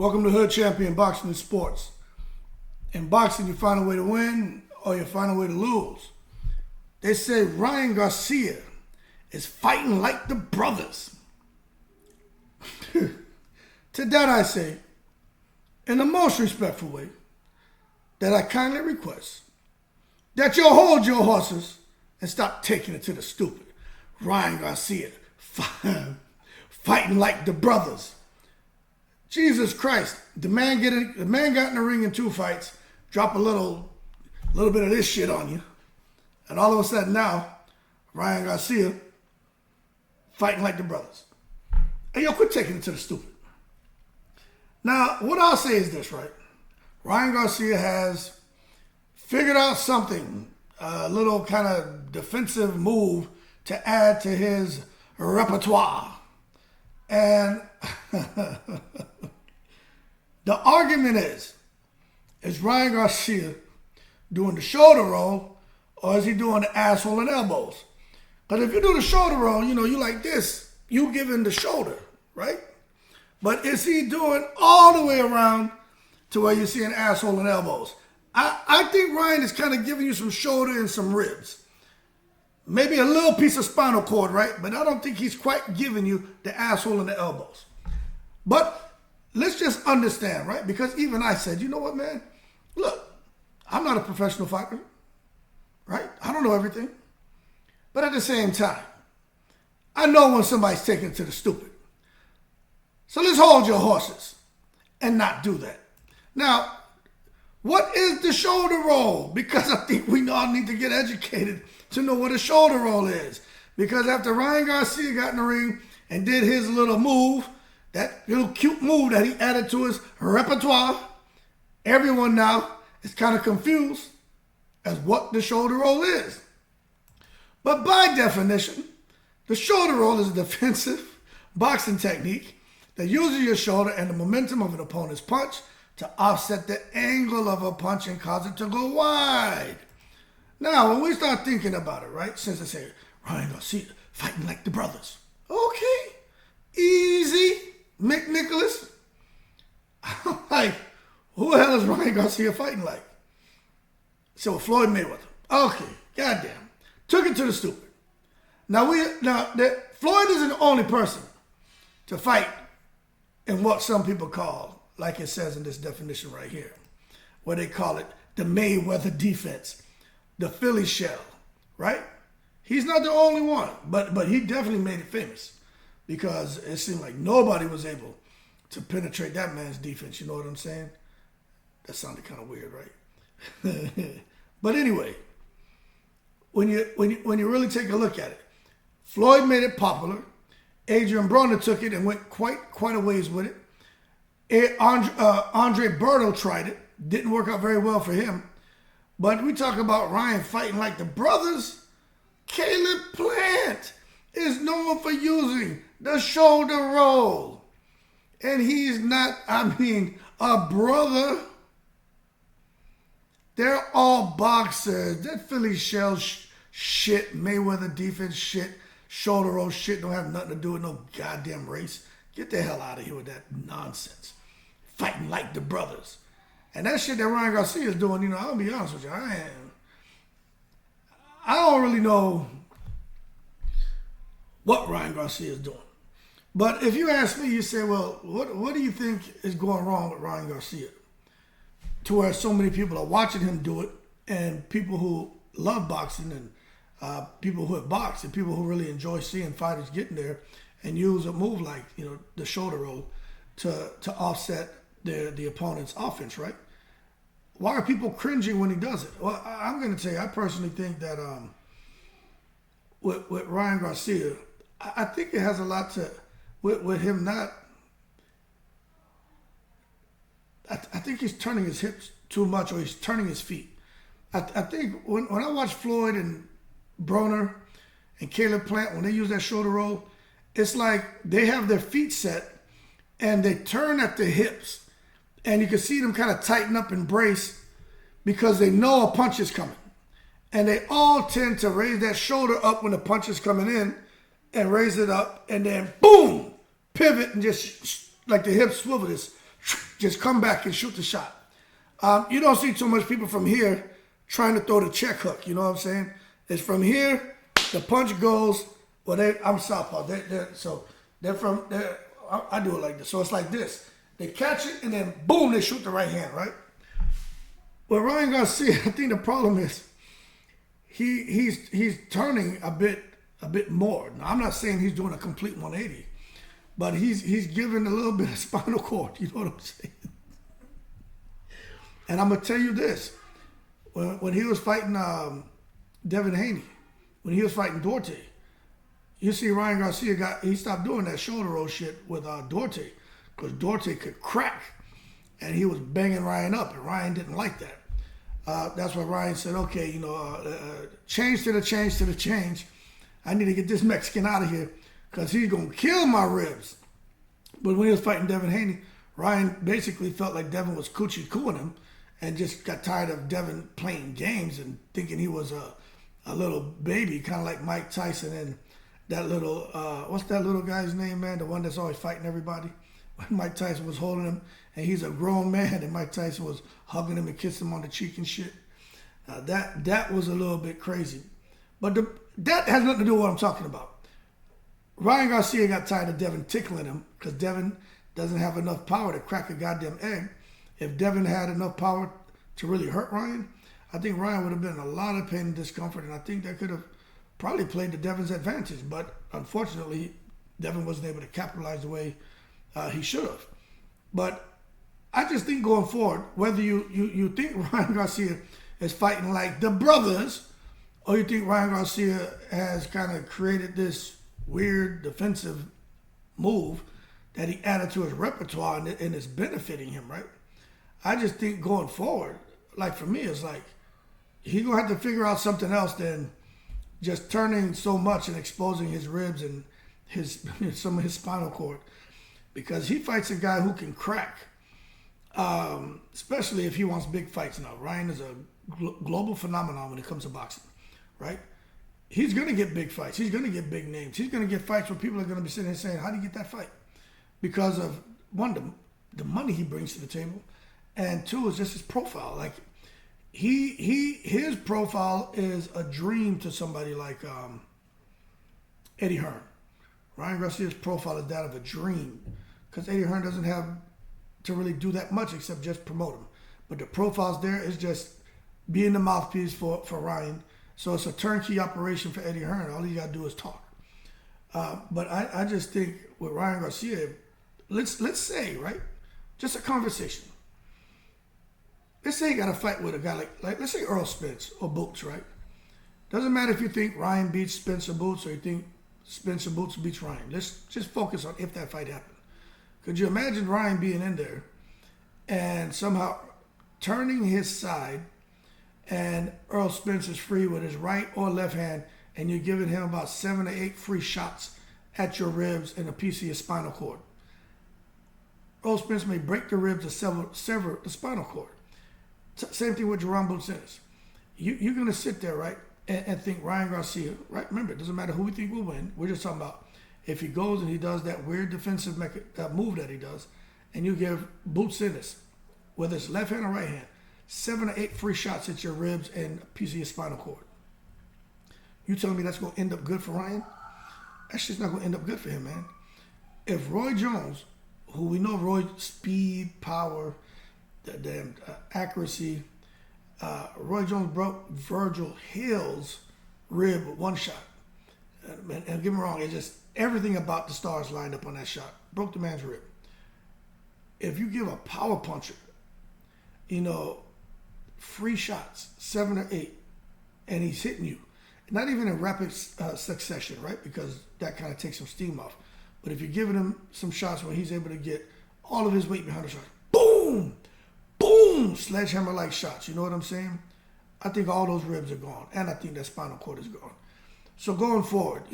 Welcome to HoodChampionBoxing and Sports. In boxing, you find a way to win or you find a way to lose. They say Ryan Garcia is fighting like the Brothas. To that I say, in the most respectful way, that I kindly request that you hold your horses and stop taking it to the stupid. Ryan Garcia fighting like the Brothas. Jesus Christ, the man got in the ring in 2 fights, drop a little bit of this shit on you, and all of a sudden now, Ryan Garcia fighting like the Brothas. Hey, yo, quit taking it to the stupid. Now, what I'll say is this, right? Ryan Garcia has figured out something, a little kind of defensive move to add to his repertoire. And the argument is Ryan Garcia doing the shoulder roll or is he doing the asshole and elbows? Because if you do the shoulder roll, you like this, you giving the shoulder, right? But is he doing all the way around to where you see an asshole and elbows? I think Ryan is kind of giving you some shoulder and some ribs. Maybe a little piece of spinal cord, right? But I don't think he's quite giving you the asshole and the elbows. But let's just understand, right? Because even I said, you know what, man? Look, I'm not a professional fighter, right? I don't know everything. But at the same time, I know when somebody's taking it to the stupid. So let's hold your horses and not do that. Now, what is the shoulder roll? Because I think we all need to get educated to know what a shoulder roll is. Because after Ryan Garcia got in the ring and did his little move, that little cute move that he added to his repertoire, everyone now is kind of confused as what the shoulder roll is. But by definition, the shoulder roll is a defensive boxing technique that uses your shoulder and the momentum of an opponent's punch to offset the angle of a punch and cause it to go wide. Now, when we start thinking about it, right, since they say, Ryan Garcia fighting like the Brothas. Okay, easy, Mick Nicholas. I'm like, who the hell is Ryan Garcia fighting like? So Floyd Mayweather. Okay, goddamn. Took it to the stupid. Now, Floyd isn't the only person to fight in what some people call, like it says in this definition right here, where they call it the Mayweather defense, the Philly shell, right? He's not the only one, but he definitely made it famous because it seemed like nobody was able to penetrate that man's defense. You know what I'm saying? That sounded kind of weird, right? But anyway, when you really take a look at it, Floyd made it popular. Adrian Broner took it and went quite a ways with it. Andre Berto tried it. Didn't work out very well for him. But we talk about Ryan fighting like the Brothas. Caleb Plant is known for using the shoulder roll. And he's not, a brother. They're all boxers. That Philly shell shit, Mayweather defense shit, shoulder roll shit don't have nothing to do with no goddamn race. Get the hell out of here with that nonsense. Fighting like the Brothas. And that shit that Ryan Garcia is doing, I'll be honest with you, I don't really know what Ryan Garcia is doing. But if you ask me, you say, well, what do you think is going wrong with Ryan Garcia? To where so many people are watching him do it, and people who love boxing and people who have boxed and people who really enjoy seeing fighters getting there and use a move like, the shoulder roll to offset the opponent's offense, right? Why are people cringing when he does it? Well, I'm going to tell you, I personally think that with Ryan Garcia, I think it has a lot to, with him not, I think he's turning his hips too much or he's turning his feet. I think when I watch Floyd and Broner and Caleb Plant, when they use that shoulder roll, it's like they have their feet set and they turn at the hips and you can see them kind of tighten up and brace because they know a punch is coming. And they all tend to raise that shoulder up when the punch is coming in and raise it up and then boom, pivot and just like the hip swivel, this just come back and shoot the shot. You don't see too much people from here trying to throw the check hook. You know what I'm saying? It's from here, the punch goes. Well, I'm southpaw. They're from there. I do it like this. So it's like this. They catch it and then boom, they shoot the right hand, right? Well, Ryan Garcia, I think the problem is he's turning a bit more. Now, I'm not saying he's doing a complete 180, but he's giving a little bit of spinal cord. You know what I'm saying? And I'm gonna tell you this: when he was fighting Devin Haney, when he was fighting Duarte, you see Ryan Garcia he stopped doing that shoulder roll shit with Duarte, because Duarte could crack, and he was banging Ryan up, and Ryan didn't like that. That's why Ryan said, okay, change to the change. I need to get this Mexican out of here because he's going to kill my ribs. But when he was fighting Devin Haney, Ryan basically felt like Devin was coochie-cooing him and just got tired of Devin playing games and thinking he was a little baby, kind of like Mike Tyson and that little, what's that little guy's name, man? The one that's always fighting everybody. Mike Tyson was holding him, and he's a grown man, and Mike Tyson was hugging him and kissing him on the cheek and shit. That was a little bit crazy. But that has nothing to do with what I'm talking about. Ryan Garcia got tired of Devin tickling him because Devin doesn't have enough power to crack a goddamn egg. If Devin had enough power to really hurt Ryan, I think Ryan would have been in a lot of pain and discomfort, and I think that could have probably played to Devin's advantage. But unfortunately, Devin wasn't able to capitalize the way he should have. But I just think going forward, whether you think Ryan Garcia is fighting like the Brothas, or you think Ryan Garcia has kind of created this weird defensive move that he added to his repertoire and is benefiting him, right? I just think going forward, like for me, it's like he's going to have to figure out something else than just turning so much and exposing his ribs and some of his spinal cord. Because he fights a guy who can crack, especially if he wants big fights now. Ryan is a global phenomenon when it comes to boxing, right? He's going to get big fights. He's going to get big names. He's going to get fights where people are going to be sitting there saying, how do you get that fight? Because of, one, the money he brings to the table, and two, is just his profile. Like, his profile is a dream to somebody like Eddie Hearn. Ryan Garcia's profile is that of a dream because Eddie Hearn doesn't have to really do that much except just promote him. But the profile's there is just being the mouthpiece for Ryan. So it's a turnkey operation for Eddie Hearn. All you got to do is talk. But I just think with Ryan Garcia, let's say, right, just a conversation. Let's say you got to fight with a guy like let's say Earl Spence or Boots, right? Doesn't matter if you think Ryan beats Spence or Boots or you think Spencer Boots beats Ryan. Let's just focus on if that fight happened. Could you imagine Ryan being in there and somehow turning his side and Earl Spence is free with his right or left hand and you're giving him about 7 or 8 free shots at your ribs and a piece of your spinal cord? Earl Spence may break the ribs or sever the spinal cord. Same thing with Jerome Boots Ennis. You're going to sit there, right? And think Ryan Garcia, right? Remember, it doesn't matter who we think will win. We're just talking about if he goes and he does that weird defensive move that he does, and you give Boots Ennis, whether it's left hand or right hand, 7 or 8 free shots at your ribs and a piece of your spinal cord. You telling me that's going to end up good for Ryan? That's just not going to end up good for him, man. If Roy Jones, who we know Roy's speed, power, the damn accuracy, Roy Jones broke Virgil Hill's rib with one shot. And don't get me wrong, it's just everything about the stars lined up on that shot. Broke the man's rib. If you give a power puncher, free shots, 7 or 8, and he's hitting you, not even in rapid succession, right? Because that kind of takes some steam off. But if you're giving him some shots where he's able to get all of his weight behind the shot, boom! Boom! Sledgehammer-like shots. You know what I'm saying? I think all those ribs are gone. And I think that spinal cord is gone. So going forward,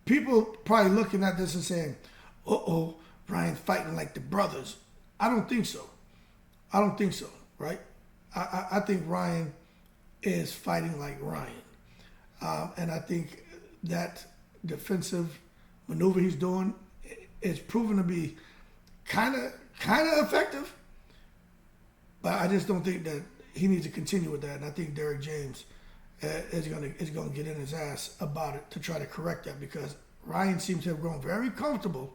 people probably looking at this and saying, uh-oh, Ryan's fighting like the Brothas. I don't think so. Right? I think Ryan is fighting like Ryan. And I think that defensive maneuver he's doing is proven to be kind of effective. But I just don't think that he needs to continue with that. And I think Derek James is gonna get in his ass about it to try to correct that, because Ryan seems to have grown very comfortable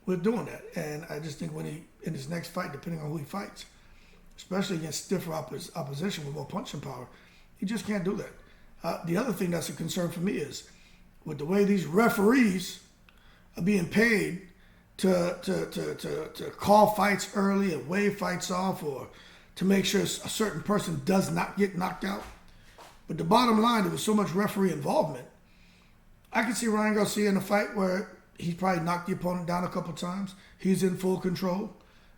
with doing that. And I just think when he, in his next fight, depending on who he fights, especially against stiffer opposition with more punching power, he just can't do that. The other thing that's a concern for me is with the way these referees are being paid to call fights early and wave fights off, or to make sure a certain person does not get knocked out. But the bottom line, there was so much referee involvement. I can see Ryan Garcia in a fight where he probably knocked the opponent down a couple times. He's in full control.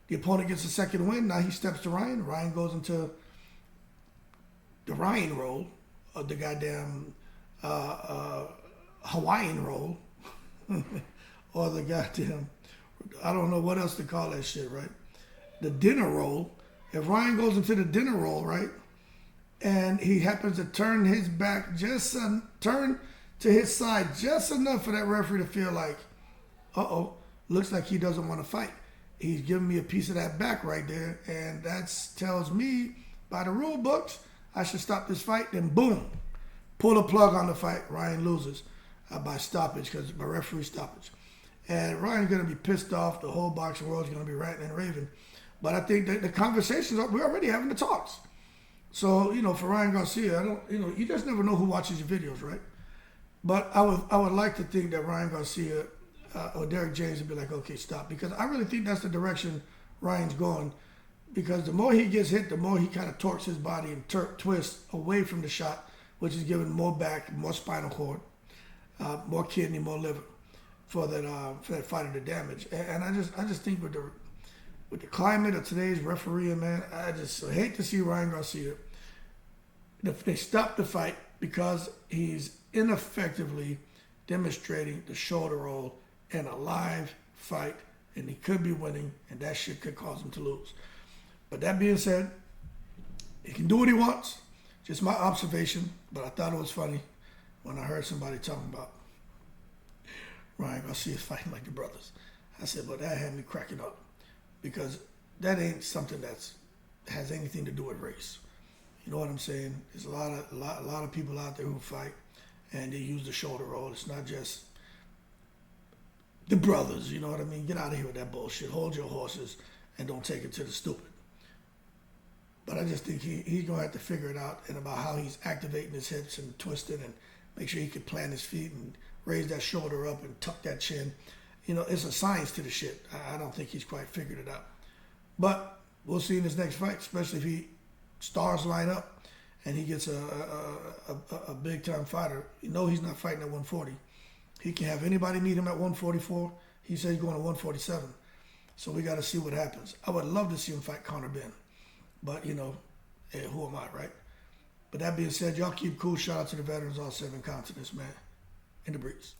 The opponent gets a second win. Now he steps to Ryan. Ryan goes into the Ryan role, of the goddamn Hawaiian role, or the goddamn, I don't know what else to call that shit, right? The dinner role. If Ryan goes into the dinner role, right, and he happens to turn his back turn to his side just enough for that referee to feel like, looks like he doesn't want to fight. He's giving me a piece of that back right there, and that tells me, by the rule books, I should stop this fight. Then boom, pull the plug on the fight. Ryan loses by stoppage, by referee stoppage. And Ryan's going to be pissed off. The whole boxing world's going to be ranting and raving. But I think that the conversations, we're already having the talks. So, for Ryan Garcia, you just never know who watches your videos, right? But I would like to think that Ryan Garcia or Derek James would be like, okay, stop. Because I really think that's the direction Ryan's going. Because the more he gets hit, the more he kind of torques his body and twists away from the shot, which is giving more back, more spinal cord, more kidney, more liver for that fight of the damage. And I just think with the climate of today's refereeing, man, I just hate to see Ryan Garcia. They stopped the fight because he's ineffectively demonstrating the shoulder roll in a live fight, and he could be winning, and that shit could cause him to lose. But that being said, he can do what he wants. Just my observation, but I thought it was funny when I heard somebody talking about Ryan Garcia fighting like the Brothas. I said, but that had me cracking up, because that ain't something that's has anything to do with race. You know what I'm saying? There's a lot of people out there who fight, and they use the shoulder roll. It's not just the Brothas, you know what I mean? Get out of here with that bullshit. Hold your horses and don't take it to the stupid. But I just think he's going to have to figure it out, and about how he's activating his hips and twisting, and make sure he can plant his feet and raise that shoulder up and tuck that chin. It's a science to the shit. I don't think he's quite figured it out. But we'll see in his next fight, especially if stars line up and he gets a big-time fighter. He's not fighting at 140. He can have anybody meet him at 144. He says he's going to 147. So we got to see what happens. I would love to see him fight Conor Benn. But, who am I, right? But that being said, y'all keep cool. Shout out to the veterans, all 7 continents, man. In the breeze.